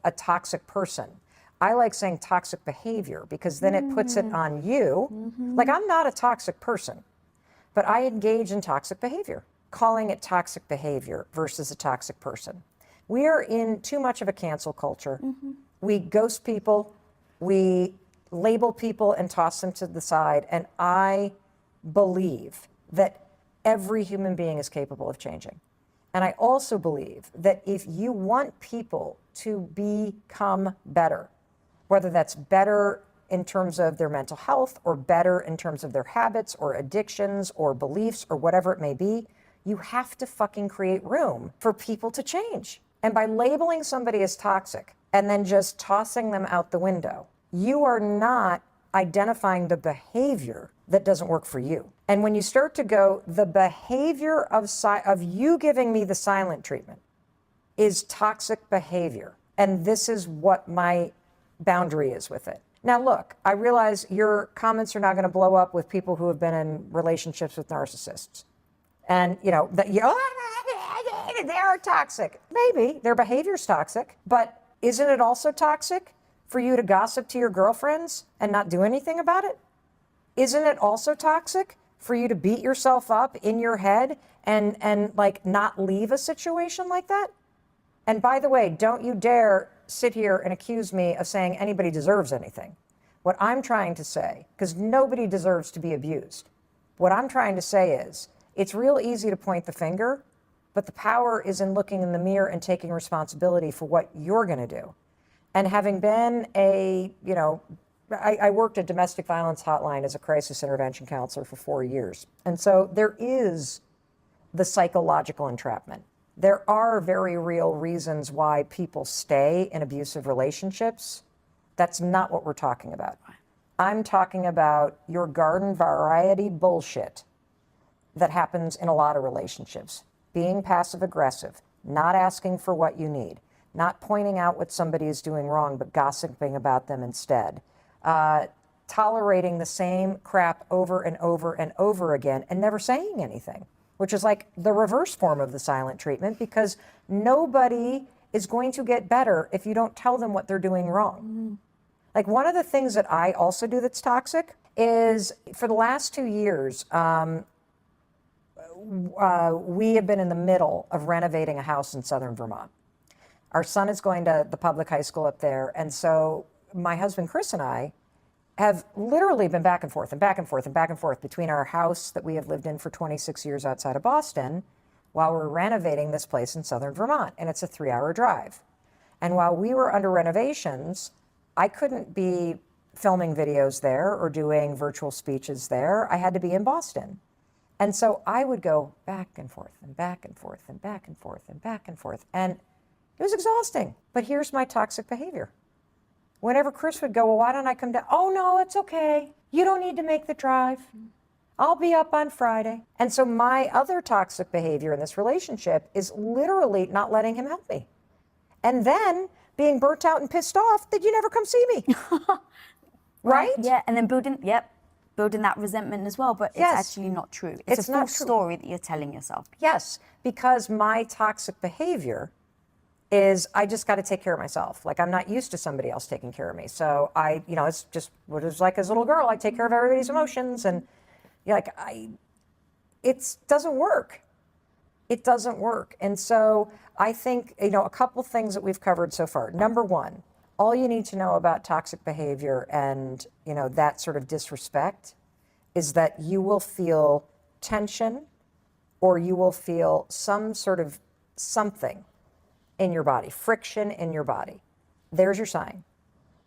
a toxic person. I like saying toxic behavior because then it puts it on you. Like, I'm not a toxic person, but I engage in toxic behavior, calling it toxic behavior versus a toxic person. We are in too much of a cancel culture. We ghost people, we label people and toss them to the side. And I believe that every human being is capable of changing. And I also believe that if you want people to become better, whether that's better in terms of their mental health or better in terms of their habits or addictions or beliefs or whatever it may be, you have to fucking create room for people to change. And by labeling somebody as toxic and then just tossing them out the window, you are not identifying the behavior that doesn't work for you. And when you start to go, the behavior of you giving me the silent treatment is toxic behavior, and this is what my boundary is with it. Now, look, I realize your comments are not going to blow up with people who have been in relationships with narcissists. And, they're toxic. Maybe their behavior's toxic, but isn't it also toxic for you to gossip to your girlfriends and not do anything about it? Isn't it also toxic for you to beat yourself up in your head and like not leave a situation like that? And by the way, don't you dare sit here and accuse me of saying anybody deserves anything. What I'm trying to say, because nobody deserves to be abused, what I'm trying to say is it's real easy to point the finger, but the power is in looking in the mirror and taking responsibility for what you're going to do. And having been I worked at domestic violence hotline as a crisis intervention counselor for 4 years. And so there is the psychological entrapment. There are very real reasons why people stay in abusive relationships. That's not what we're talking about. I'm talking about your garden variety bullshit that happens in a lot of relationships. Being passive aggressive, not asking for what you need, not pointing out what somebody is doing wrong, but gossiping about them instead. Tolerating the same crap over and over and over again and never saying anything, which is like the reverse form of the silent treatment, because nobody is going to get better if you don't tell them what they're doing wrong. Like, one of the things that I also do that's toxic is, for the last 2 years, we have been in the middle of renovating a house in southern Vermont. Our son is going to the public high school up there. And so my husband, Chris, and I have literally been back and forth and back and forth and back and forth between our house that we have lived in for 26 years outside of Boston while we're renovating this place in southern Vermont. And it's a 3-hour drive. And while we were under renovations, I couldn't be filming videos there or doing virtual speeches there. I had to be in Boston. And so I would go back and forth and back and forth and back and forth and back and forth. And it was exhausting. But here's my toxic behavior. Whenever Chris would go, well, why don't I come down? Oh, no, it's okay. You don't need to make the drive. I'll be up on Friday. And so my other toxic behavior in this relationship is literally not letting him help me. And then being burnt out and pissed off that you never come see me. Right? Yeah, and then building that resentment as well, but it's actually not true. It's a false story that you're telling yourself. Yes, because my toxic behavior is I just got to take care of myself. Like, I'm not used to somebody else taking care of me. So it's just what it was like as a little girl. I take care of everybody's emotions, and it doesn't work. It doesn't work. And so I think, a couple things that we've covered so far. Number one, all you need to know about toxic behavior and, that sort of disrespect is that you will feel tension, or you will feel some sort of something in your body, friction in your body. There's your sign.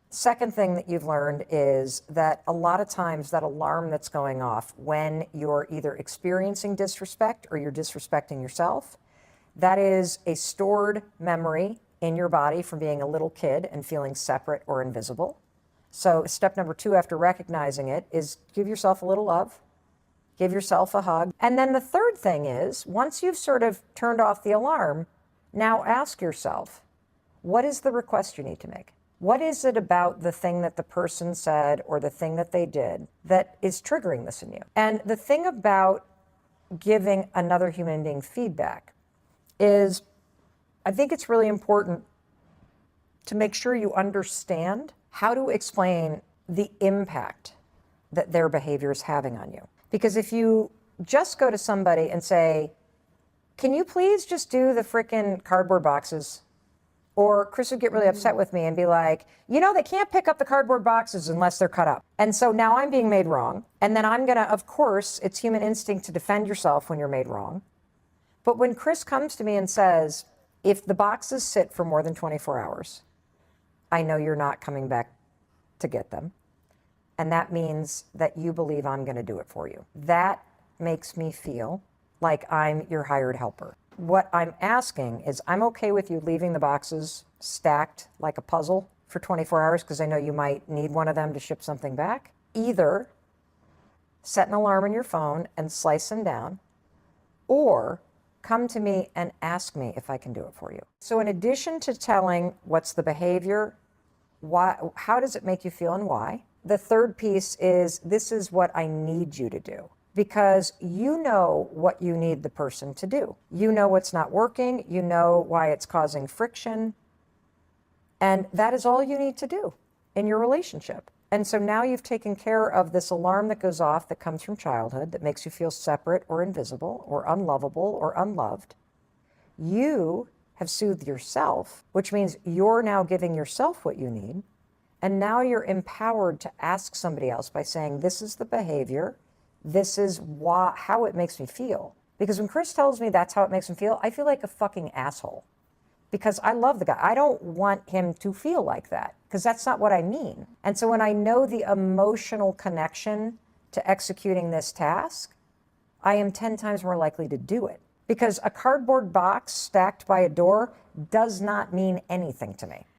Second thing that you've learned is that a lot of times that alarm that's going off when you're either experiencing disrespect or you're disrespecting yourself, that is a stored memory in your body from being a little kid and feeling separate or invisible. So step number 2 after recognizing it is give yourself a little love, give yourself a hug. And then the third thing is, once you've sort of turned off the alarm, now ask yourself, what is the request you need to make? What is it about the thing that the person said or the thing that they did that is triggering this in you? And the thing about giving another human being feedback is, I think it's really important to make sure you understand how to explain the impact that their behavior is having on you. Because if you just go to somebody and say, can you please just do the frickin' cardboard boxes? Or Chris would get really upset with me and be like, you know, they can't pick up the cardboard boxes unless they're cut up. And so now I'm being made wrong. And then I'm gonna, of course, it's human instinct to defend yourself when you're made wrong. But when Chris comes to me and says, if the boxes sit for more than 24 hours, I know you're not coming back to get them. And that means that you believe I'm gonna do it for you. That makes me feel like I'm your hired helper. What I'm asking is, I'm okay with you leaving the boxes stacked like a puzzle for 24 hours because I know you might need one of them to ship something back. Either set an alarm on your phone and slice them down, or come to me and ask me if I can do it for you. So in addition to telling what's the behavior, why, how does it make you feel and why, the third piece is, this is what I need you to do. Because you know what you need the person to do. You know what's not working, you know why it's causing friction, and that is all you need to do in your relationship. And so now you've taken care of this alarm that goes off that comes from childhood that makes you feel separate or invisible or unlovable or unloved. You have soothed yourself, which means you're now giving yourself what you need. And now you're empowered to ask somebody else by saying, this is the behavior, this is how it makes me feel. Because when Chris tells me that's how it makes him feel, I feel like a fucking asshole. Because I love the guy. I don't want him to feel like that, because that's not what I mean. And so when I know the emotional connection to executing this task, I am 10 times more likely to do it. Because a cardboard box stacked by a door does not mean anything to me.